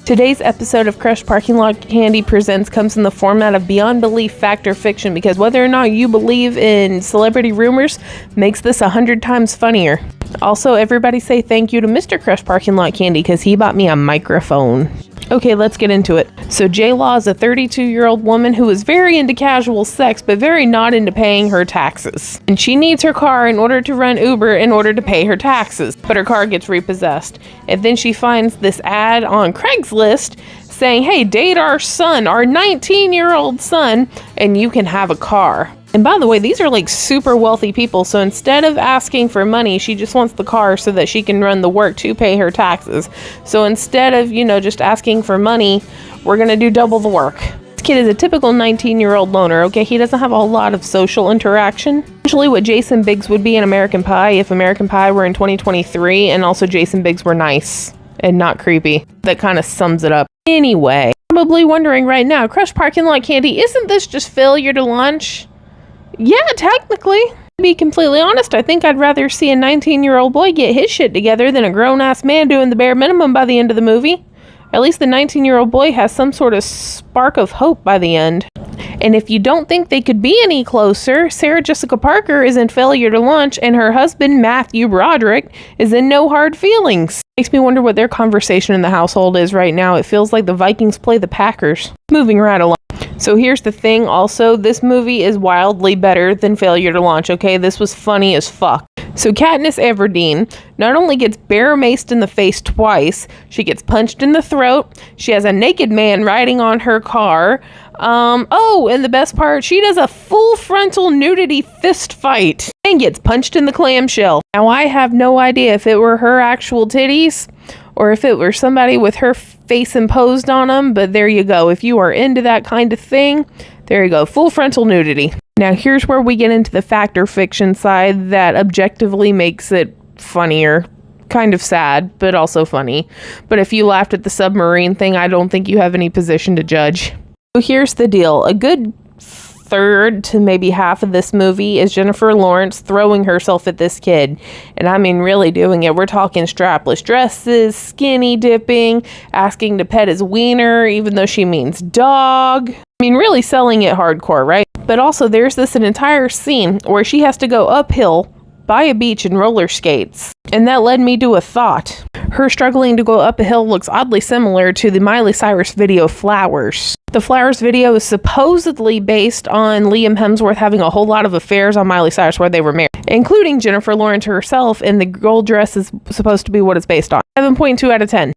Today's episode of Crush Parking Lot Candy Presents comes in the format of beyond belief fact or fiction, because whether or not you believe in celebrity rumors makes this 100 times funnier. Also, everybody say thank you to Mr. Crush Parking Lot Candy because he bought me a microphone. Okay, let's get into it. So J-Law is a 32-year-old woman who is very into casual sex, but very not into paying her taxes. And she needs her car in order to run Uber in order to pay her taxes. But her car gets repossessed. And then she finds this ad on Craigslist saying, hey, date our son, our 19-year-old son, and you can have a car. And by the way, these are like super wealthy people, so instead of asking for money, she just wants the car so that she can run the work to pay her taxes. So instead of, just asking for money, we're gonna do double the work. This kid is a typical 19-year-old loner, okay? He doesn't have a whole lot of social interaction. Essentially what Jason Biggs would be in American Pie if American Pie were in 2023, and also Jason Biggs were nice and not creepy. That kind of sums it up. Anyway, probably wondering right now, Crush Parking Lot Candy, isn't this just failure to launch? Yeah, technically. To be completely honest, I think I'd rather see a 19-year-old boy get his shit together than a grown-ass man doing the bare minimum by the end of the movie. At least the 19-year-old boy has some sort of spark of hope by the end. And if you don't think they could be any closer, Sarah Jessica Parker is in Failure to Launch, and her husband, Matthew Broderick, is in No Hard Feelings. Makes me wonder what their conversation in the household is right now. It feels like the Vikings play the Packers. Moving right along. So here's the thing also, this movie is wildly better than Failure to Launch, okay? This was funny as fuck. So Katniss Everdeen not only gets bear maced in the face twice, she gets punched in the throat, she has a naked man riding on her car, and the best part, she does a full frontal nudity fist fight and gets punched in the clamshell. Now I have no idea if it were her actual titties or if it were somebody with her face imposed on them, but there you go. If you are into that kind of thing, there you go, full frontal nudity. Now here's where we get into the fact or fiction side that objectively makes it funnier. Kind of sad, but also funny. But if you laughed at the submarine thing, I don't think you have any position to judge. So here's the deal. A good third to maybe half of this movie is Jennifer Lawrence throwing herself at this kid. And I mean really doing it. We're talking strapless dresses, skinny dipping, asking to pet his wiener, even though she means dog. I mean really selling it hardcore, right? But also there's an entire scene where she has to go uphill by a beach in roller skates. And that led me to a thought. Her struggling to go up a hill looks oddly similar to the Miley Cyrus video Flowers. The Flowers video is supposedly based on Liam Hemsworth having a whole lot of affairs on Miley Cyrus where they were married, including Jennifer Lawrence herself, and the gold dress is supposed to be what it's based on. 7.2 out of 10.